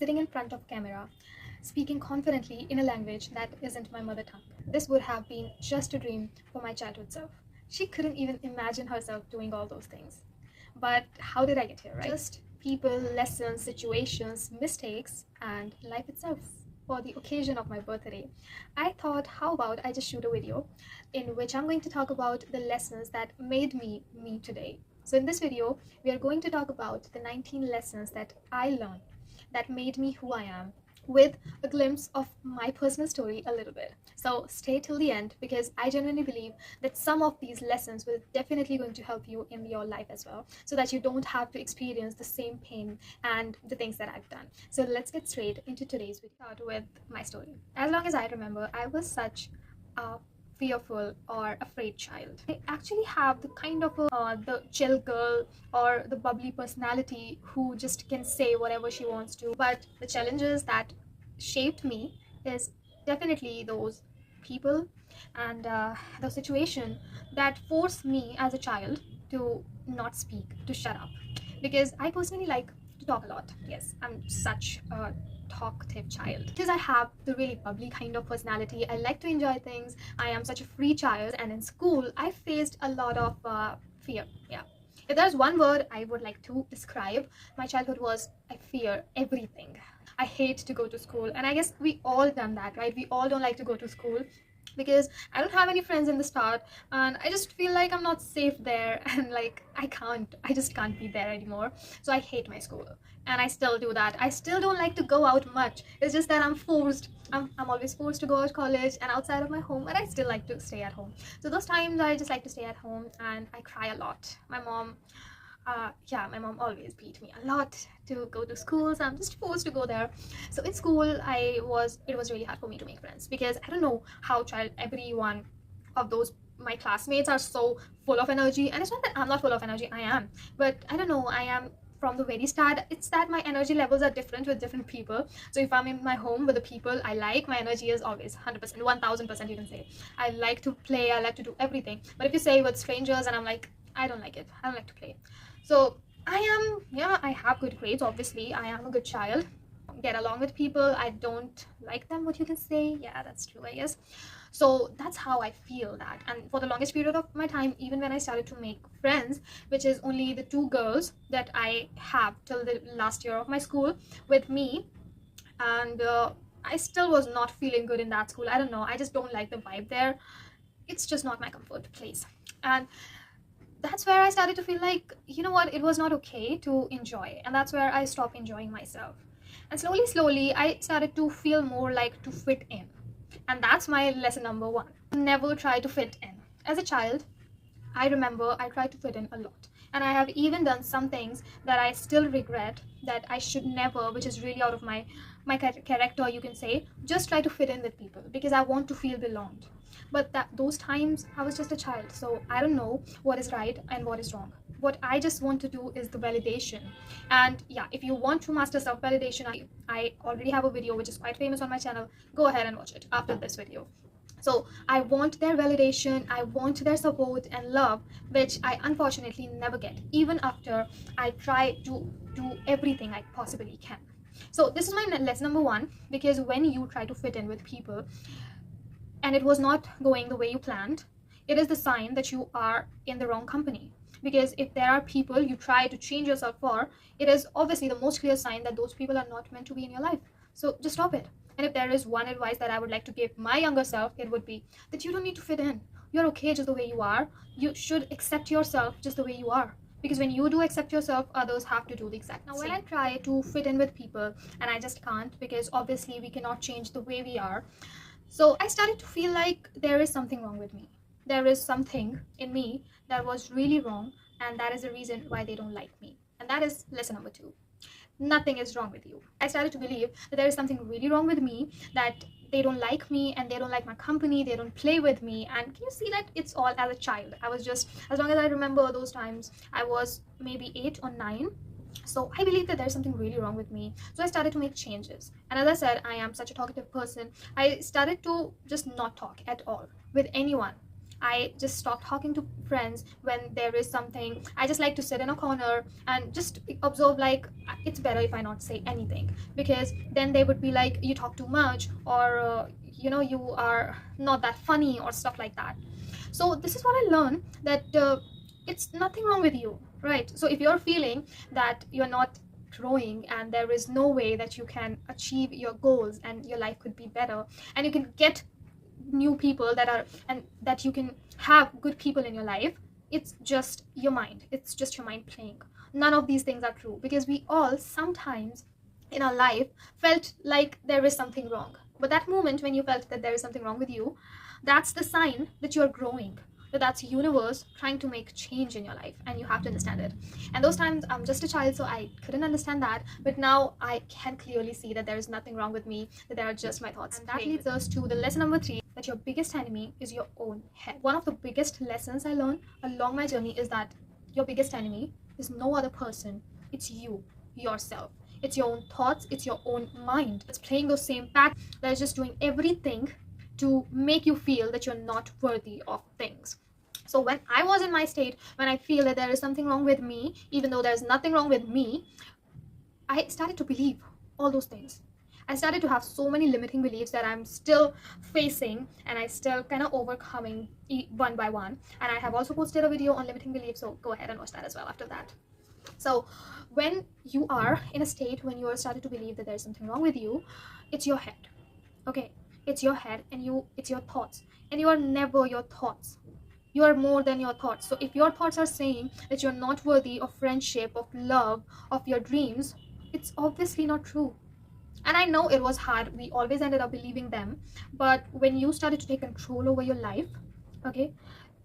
sitting in front of camera, speaking confidently in a language that isn't my mother tongue. This would have been just a dream for my childhood self. She couldn't even imagine herself doing all those things. But how did I get here, right? Just people, lessons, situations, mistakes, and life itself. For the occasion of my birthday, I thought, how about I just shoot a video in which I'm going to talk about the lessons that made me me today. So in this video, we are going to talk about the 19 lessons that I learned that made me who I am, with a glimpse of my personal story a little bit. So stay till the end because I genuinely believe that some of these lessons will definitely going to help you in your life as well, so that you don't have to experience the same pain and the things that I've done. So let's get straight into today's video. Start with my story. As long as I remember, I was such a fearful or afraid child. I actually have the kind of the chill girl or the bubbly personality who just can say whatever she wants to. But the challenges that shaped me is definitely those people and the situation that forced me as a child to not speak, to shut up. Because I personally like to talk a lot. Yes, I'm such a talkative child because I have the really bubbly kind of personality. I like to enjoy things. I am such a free child, and in school I faced a lot of fear. Yeah, if there's one word I would like to describe my childhood, was I fear everything. I hate to go to school, and I guess we all done that, right? We all don't like to go to school because I don't have any friends in the start, and I just feel like I'm not safe there, and like I just can't be there anymore. So I hate my school, and I still do that. I still don't like to go out much. It's just that I'm forced. I'm always forced to go to college and outside of my home, but I still like to stay at home. So those times I just like to stay at home, and I cry a lot. My mom always beat me a lot to go to school, so I'm just forced to go there. So in school, it was really hard for me to make friends because I don't know how everyone of those my classmates are so full of energy, and it's not that I'm not full of energy. I am, but I don't know. I am from the very start. It's that my energy levels are different with different people. So if I'm in my home with the people I like, my energy is always 100%, 1000%, you can say. I like to play, I like to do everything. But if you say with strangers and I'm like, I don't like it, I don't like to play. So I have good grades. Obviously, I am a good child. Get along with people. I don't like them, what you can say. Yeah, that's true, I guess. So that's how I feel that. And for the longest period of my time, even when I started to make friends, which is only the two girls that I have till the last year of my school with me, and I still was not feeling good in that school. I don't know. I just don't like the vibe there. It's just not my comfort place. And that's where I started to feel like, you know what, it was not okay to enjoy. And that's where I stopped enjoying myself. And slowly, I started to feel more like to fit in. And that's my lesson number one. Never try to fit in. As a child, I remember I tried to fit in a lot. And I have even done some things that I still regret that I should never, which is really out of my character, you can say, just try to fit in with people because I want to feel belonged. But those times I was just a child, so I don't know what is right and what is wrong. What I just want to do is the validation. And yeah, if you want to master self-validation, I already have a video which is quite famous on my channel. Go ahead and watch it after this video. So I want their validation, I want their support and love, which I unfortunately never get, even after I try to do everything I possibly can. So this is my lesson number one, because when you try to fit in with people and it was not going the way you planned, it is the sign that you are in the wrong company. Because if there are people you try to change yourself for, it is obviously the most clear sign that those people are not meant to be in your life. So just stop it. And if there is one advice that I would like to give my younger self, it would be that you don't need to fit in. You're okay just the way you are. You should accept yourself just the way you are. Because when you do accept yourself, others have to do the exact same. Now, when I try to fit in with people, and I just can't, because obviously we cannot change the way we are. So I started to feel like there is something wrong with me. There is something in me that was really wrong, and that is the reason why they don't like me. And that is lesson number two. Nothing is wrong with you. I started to believe that there is something really wrong with me, that they don't like me and they don't like my company, they don't play with me. And can you see that it's all as a child? I was just, as long as I remember those times, I was maybe 8 or 9. So I believe that there's something really wrong with me. So I started to make changes. And as I said, I am such a talkative person. I started to just not talk at all with anyone. I just stop talking to friends when there is something. I just like to sit in a corner and just observe, like, it's better if I not say anything, because then they would be like, you talk too much, or you are not that funny, or stuff like that. So this is what I learned, that it's nothing wrong with you, right? So if you're feeling that you're not growing and there is no way that you can achieve your goals and your life could be better, and you can get new people and that you can have good people in your life, it's just your mind. It's just your mind playing. None of these things are true, because we all sometimes in our life felt like there is something wrong. But that moment when you felt that there is something wrong with you, that's the sign that you're growing, that's universe trying to make change in your life, and you have to understand it. And those times I'm just a child, so I couldn't understand that, but now I can clearly see that there is nothing wrong with me, that there are just my thoughts. And that leads us to the lesson number 3, that your biggest enemy is your own head. One of the biggest lessons I learned along my journey is that your biggest enemy is no other person, it's you, yourself. It's your own thoughts, it's your own mind. It's playing those same patterns, that is just doing everything to make you feel that you're not worthy of things. So when I was in my state, when I feel that there is something wrong with me, even though there's nothing wrong with me, I started to believe all those things. I started to have so many limiting beliefs that I'm still facing, and I still kind of overcoming one by one. And I have also posted a video on limiting beliefs, so go ahead and watch that as well after that. So when you are in a state when you are started to believe that there's something wrong with you, it's your head. Okay, it's your head, and it's your thoughts, and you are never your thoughts. You are more than your thoughts. So if your thoughts are saying that you're not worthy of friendship, of love, of your dreams, it's obviously not true. And I know it was hard, we always ended up believing them, but when you started to take control over your life, okay,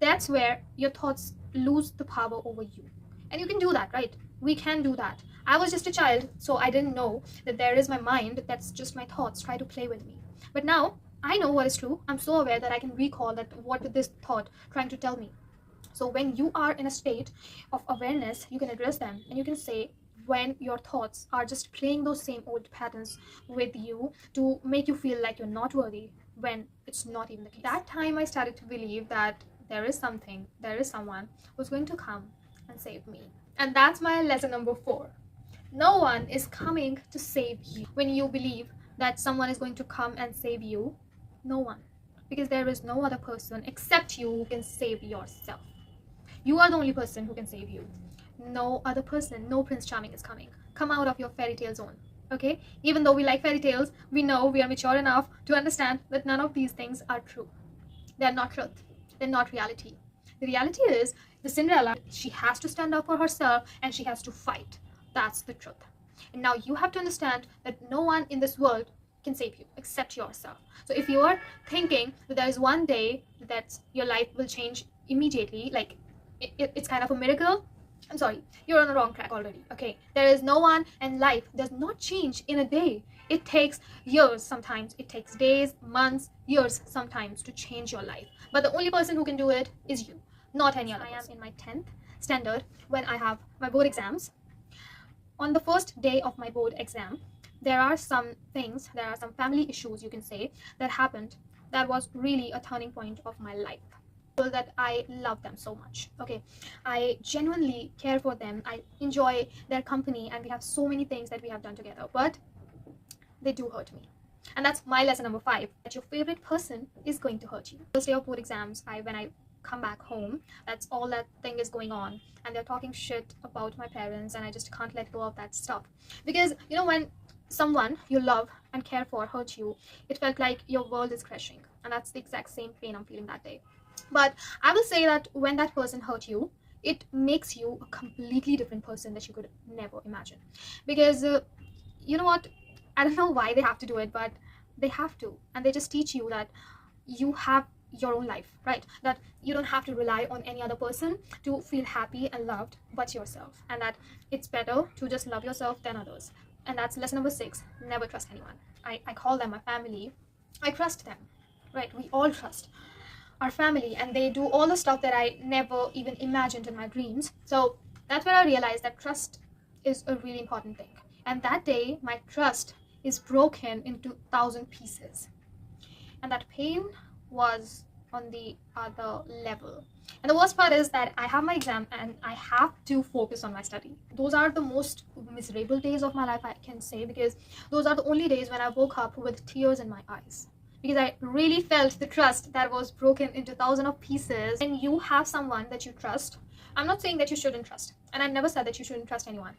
that's where your thoughts lose the power over you. And you can do that, right? We can do that. I was just a child, so I didn't know that there is my mind, that's just my thoughts try to play with me. But now I know what is true. I'm so aware that I can recall that what this thought trying to tell me. So when you are in a state of awareness, you can address them, and you can say when your thoughts are just playing those same old patterns with you to make you feel like you're not worthy, when it's not even the case. That time I started to believe that there is someone who's going to come and save me. And that's my lesson number 4. No one is coming to save you. When you believe that someone is going to come and save you, no one. Because there is no other person except you who can save yourself. You are the only person who can save you. No other person, no Prince Charming is coming. Come out of your fairy tale zone. Okay? Even though we like fairy tales, we know we are mature enough to understand that none of these things are true. They're not truth. They're not reality. The reality is, the Cinderella, she has to stand up for herself and she has to fight. That's the truth. And now you have to understand that no one in this world can save you except yourself. So if you are thinking that there is one day that your life will change immediately, like it's kind of a miracle, I'm sorry, you're on the wrong track already. Okay, there is no one, and life does not change in a day. It takes years sometimes. It takes days, months, years sometimes to change your life. But the only person who can do it is you, not any other person. I am in my 10th standard when I have my board exams. On the first day of my board exam, there are some family issues, you can say, that happened that was really a turning point of my life. That I love them so much. Okay, I genuinely care for them. I enjoy their company, and we have so many things that we have done together, but they do hurt me. And that's my lesson number 5, that your favorite person is going to hurt you. First day of board exams, when I come back home, that's all that thing is going on, and they're talking shit about my parents, and I just can't let go of that stuff. Because when someone you love and care for hurt you, it felt like your world is crashing, and that's the exact same pain I'm feeling that day. But I will say that when that person hurt you, it makes you a completely different person that you could never imagine. Because you know what, I don't know why they have to do it, but they have to. And they just teach you that you have your own life, right? That you don't have to rely on any other person to feel happy and loved but yourself, and that it's better to just love yourself than others. And that's lesson number 6. Never trust anyone. I call them my family. I trust them, right? We all trust our family, and they do all the stuff that I never even imagined in my dreams. So that's where I realized that trust is a really important thing. And that day, my trust is broken into 1,000 pieces. And that pain was on the other level. And the worst part is that I have my exam and I have to focus on my study. Those are the most miserable days of my life, I can say, because those are the only days when I woke up with tears in my eyes. Because I really felt the trust that was broken into thousands of pieces. And you have someone that you trust. I'm not saying that you shouldn't trust, and I've never said that you shouldn't trust anyone,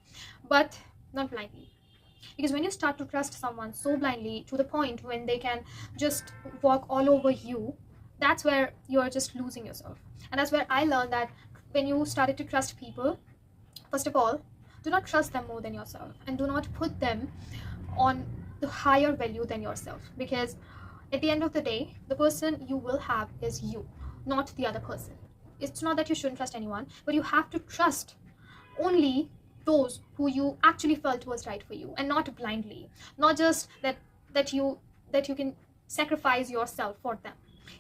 but not blindly. Because when you start to trust someone so blindly to the point when they can just walk all over you, that's where you're just losing yourself. And that's where I learned that when you started to trust people, first of all, do not trust them more than yourself, and do not put them on the higher value than yourself. Because at the end of the day, the person you will have is you, not the other person. It's not that you shouldn't trust anyone, but you have to trust only those who you actually felt was right for you, and not blindly. Not just that you can sacrifice yourself for them.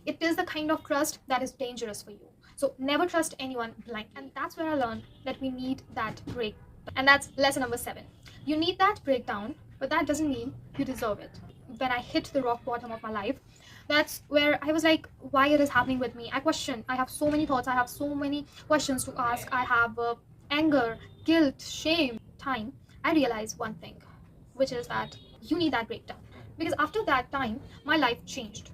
It is the kind of trust that is dangerous for you. So never trust anyone blindly. And that's where I learned that we need that break. And that's lesson number 7. You need that breakdown, but that doesn't mean you deserve it. When I hit the rock bottom of my life, that's where I was like, why it is happening with me? I question. I have so many thoughts. I have so many questions to ask. I have anger, guilt, shame. Time, I realized one thing, which is that you need that breakdown. Because after that time, my life changed.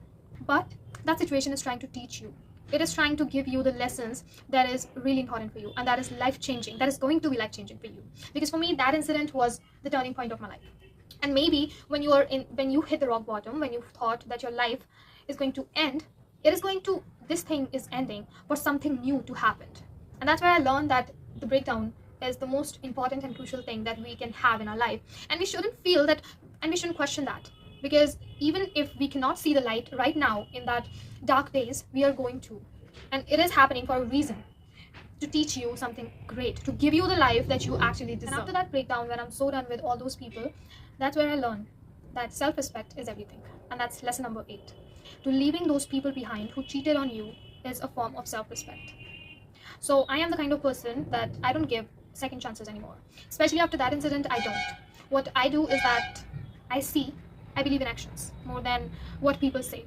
But that situation is trying to teach you. It is trying to give you the lessons that is really important for you, and that is life changing. That is going to be life changing for you. Because for me, that incident was the turning point of my life. And maybe when you hit the rock bottom, when you thought that your life is going to end, this thing is ending for something new to happen. And that's where I learned that the breakdown is the most important and crucial thing that we can have in our life. And we shouldn't feel that, and we shouldn't question that. Because even if we cannot see the light right now in that dark days, we are going to. And it is happening for a reason. To teach you something great, to give you the life that you actually deserve. And after that breakdown, when I'm so done with all those people, that's where I learned that self-respect is everything. And that's lesson number 8. To leaving those people behind who cheated on you is a form of self-respect. So I am the kind of person that I don't give second chances anymore. Especially after that incident, I don't. What I do is that I believe in actions more than what people say.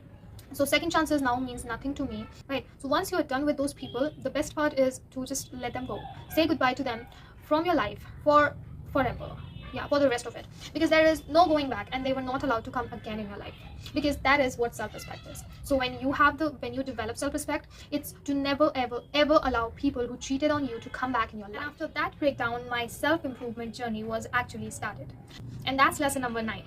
So second chances now means nothing to me, right? So once you are done with those people, the best part is to just let them go. Say goodbye to them from your life for forever. Yeah, for the rest of it. Because there is no going back, and they were not allowed to come again in your life. Because that is what self-respect is. So when you develop self-respect, it's to never ever allow people who cheated on you to come back in your life. And after that breakdown, my self-improvement journey was actually started. And that's lesson number 9.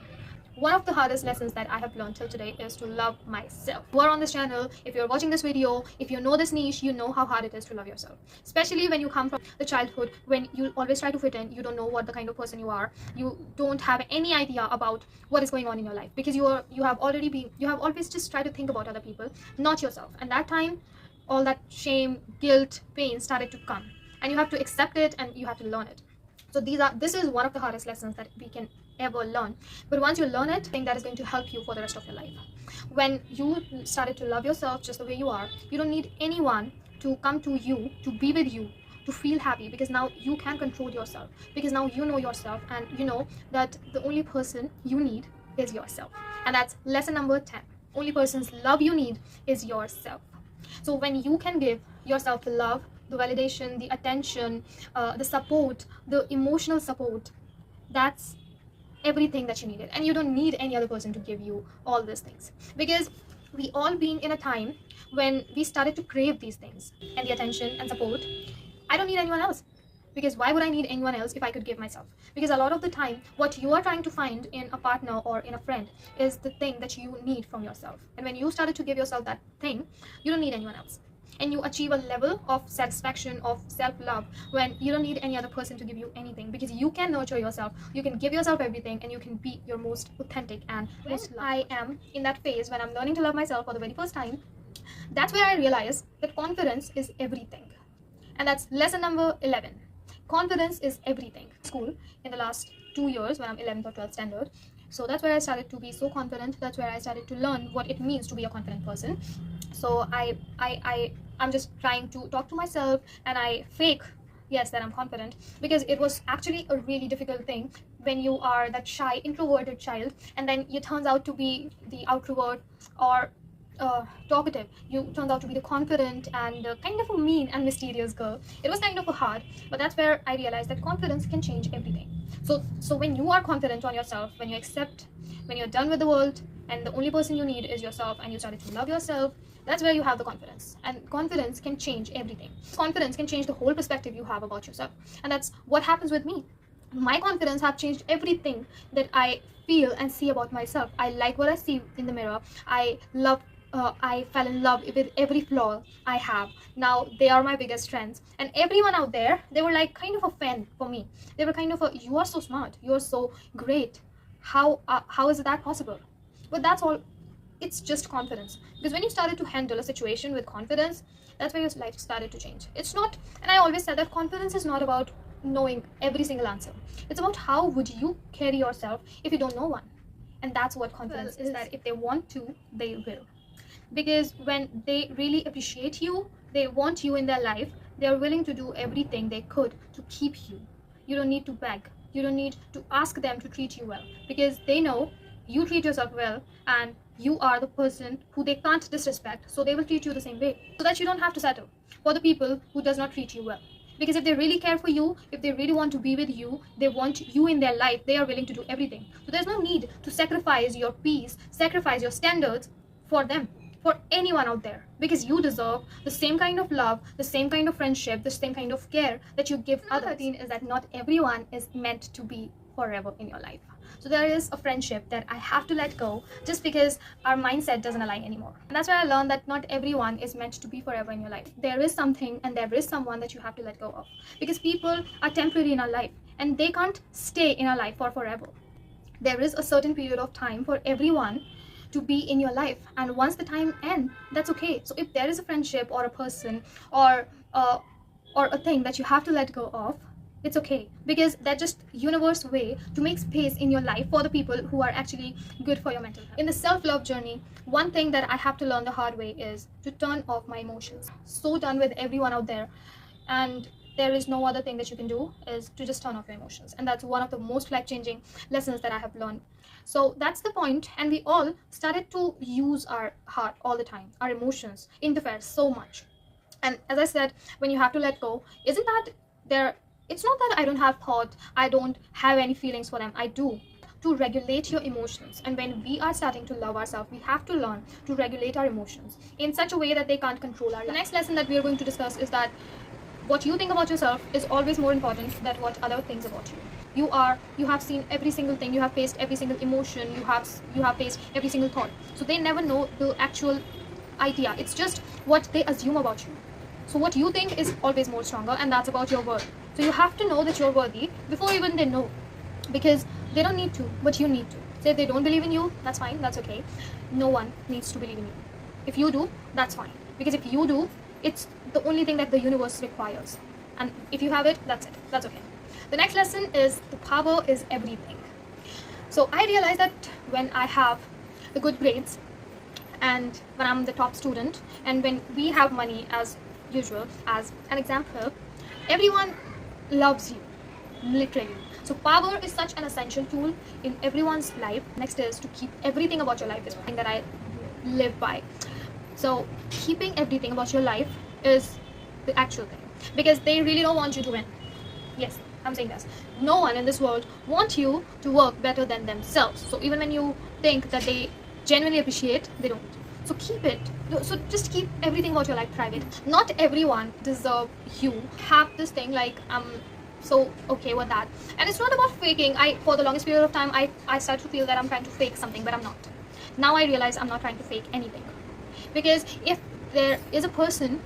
One of the hardest lessons that I have learned till today is to love myself. Who are on this channel, if you're watching this video, if you know this niche, you know how hard it is to love yourself. Especially when you come from the childhood, when you always try to fit in, you don't know what the kind of person you are. You don't have any idea about what is going on in your life, because you have always just tried to think about other people, not yourself. And that time, all that shame, guilt, pain started to come. And you have to accept it, and you have to learn it. So this is one of the hardest lessons that we can ever learn. But once you learn it, I think that is going to help you for the rest of your life. When you started to love yourself just the way you are, you don't need anyone to come to you, to be with you, to feel happy, because now you can control yourself. Because now you know yourself, and you know that the only person you need is yourself. And that's lesson number 10. Only person's love you need is yourself. So when you can give yourself the love, the validation, the attention, the support, the emotional support, that's everything that you needed. And you don't need any other person to give you all these things, because we all been in a time when we started to crave these things and the attention and support. I don't need anyone else, because why would I need anyone else if I could give myself? Because a lot of the time, what you are trying to find in a partner or in a friend is the thing that you need from yourself. And when you started to give yourself that thing, you don't need anyone else. And you achieve a level of satisfaction, of self-love, when you don't need any other person to give you anything, because you can nurture yourself, you can give yourself everything, and you can be your most authentic and most loved. I am in that phase when I'm learning to love myself for the very first time. That's where I realize that confidence is everything. And that's lesson number 11. Confidence is everything. School in the last 2 years, when I'm 11th or 12th standard. So that's where I started to be so confident. That's where I started to learn what it means to be a confident person. So I'm just trying to talk to myself, and I fake, yes, that I'm confident, because it was actually a really difficult thing when you are that shy, introverted child, and then it turns out to be the outrovert, or talkative. You turned out to be the confident and kind of a mean and mysterious girl. It was kind of a hard, but that's where I realized that confidence can change everything. So when you are confident on yourself, when you accept, when you're done with the world, and the only person you need is yourself, and you started to love yourself, that's where you have the confidence. And confidence can change everything. Confidence can change the whole perspective you have about yourself. And that's what happens with me. My confidence have changed everything that I feel and see about myself. I like what I see in the mirror. I fell in love with every flaw I have. Now they are my biggest strengths. And everyone out there, they were like kind of a fan for me. They were kind of a, you are so smart, you are so great. How is that possible? But that's all. It's just confidence. Because when you started to handle a situation with confidence, that's where your life started to change. It's not, and I always said that confidence is not about knowing every single answer. It's about how would you carry yourself if you don't know one. And that's what confidence is, that if they want to, they will. Because when they really appreciate you, they want you in their life, they're willing to do everything they could to keep you. You don't need to beg. You don't need to ask them to treat you well, because they know you treat yourself well and you are the person who they can't disrespect, so they will treat you the same way, so that you don't have to settle for the people who does not treat you well. Because if they really care for you, if they really want to be with you, they want you in their life, they are willing to do everything. So there's no need to sacrifice your peace, sacrifice your standards for them, for anyone out there, because you deserve the same kind of love, the same kind of friendship, the same kind of care that you give others. 13 is that not everyone is meant to be forever in your life. So there is a friendship that I have to let go just because our mindset doesn't align anymore. And that's where I learned that not everyone is meant to be forever in your life. There is something and there is someone that you have to let go of, because people are temporary in our life and they can't stay in our life for forever. There is a certain period of time for everyone to be in your life, and once the time ends, that's okay. So if there is a friendship or a person or a thing that you have to let go of, it's okay, because that's just universe way to make space in your life for the people who are actually good for your mental health. In the self-love journey, one thing that I have to learn the hard way is to turn off my emotions. So done with everyone out there, and there is no other thing that you can do is to just turn off your emotions. And that's one of the most life-changing lessons that I have learned. So that's the point, and we all started to use our heart all the time. Our emotions interfere so much. And as I said, when you have to let go, isn't that there? It's not that I don't have thought, I don't have any feelings for them. I do. To regulate your emotions. And when we are starting to love ourselves, we have to learn to regulate our emotions in such a way that they can't control our life. The next lesson that we are going to discuss is that what you think about yourself is always more important than what other things about you. You have seen every single thing, you have faced every single emotion, you have faced every single thought. So they never know the actual idea. It's just what they assume about you. So what you think is always more stronger, and that's about your worth. So you have to know that you're worthy before even they know, because they don't need to, but you need to. So if they don't believe in you, that's fine, that's okay. No one needs to believe in you. If you do, that's fine, because if you do, it's the only thing that the universe requires. And if you have it, that's it, that's okay. The next lesson is the power is everything. So I realized that when I have the good grades, and when I'm the top student, and when we have money as usual, as an example, everyone loves you, literally. So power is such an essential tool in everyone's life. Next is to keep everything about your life is something that I live by. So keeping everything about your life is the actual thing, because they really don't want you to win. Yes, I'm saying this. No one in this world wants you to work better than themselves. So even when you think that they genuinely appreciate, they don't. So keep it. So just keep everything about your life private. Not everyone deserve you. Have this thing like so okay with that. And it's not about faking. For the longest period of time I started to feel that I'm trying to fake something, but I'm not. Now I realize I'm not trying to fake anything. Because if there is a person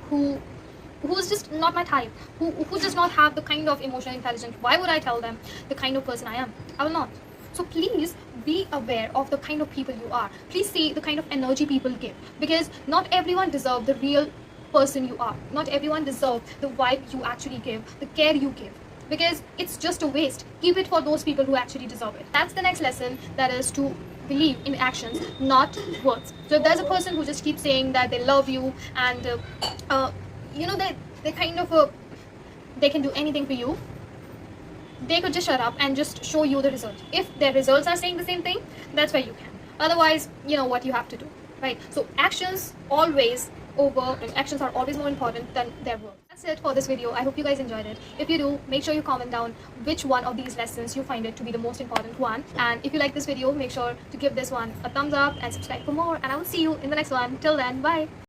who's just not my type, who does not have the kind of emotional intelligence, why would I tell them the kind of person I am? I will not. So please be aware of the kind of people you are. Please see the kind of energy people give, because not everyone deserves the real person you are. Not everyone deserves the vibe you actually give, the care you give, because it's just a waste. Keep it for those people who actually deserve it. That's the next lesson, that is to believe in actions, not words. So if there's a person who just keeps saying that they love you and you know, they kind of they can do anything for you, they could just shut up and just show you the result. If their results are saying the same thing, that's where you can. Otherwise, you know what you have to do. right? So actions are always more important than their words. That's it for this video. I hope you guys enjoyed it. If you do, make sure you comment down which one of these lessons you find it to be the most important one. And if you like this video, make sure to give this one a thumbs up and subscribe for more. And I will see you in the next one. Till then, bye.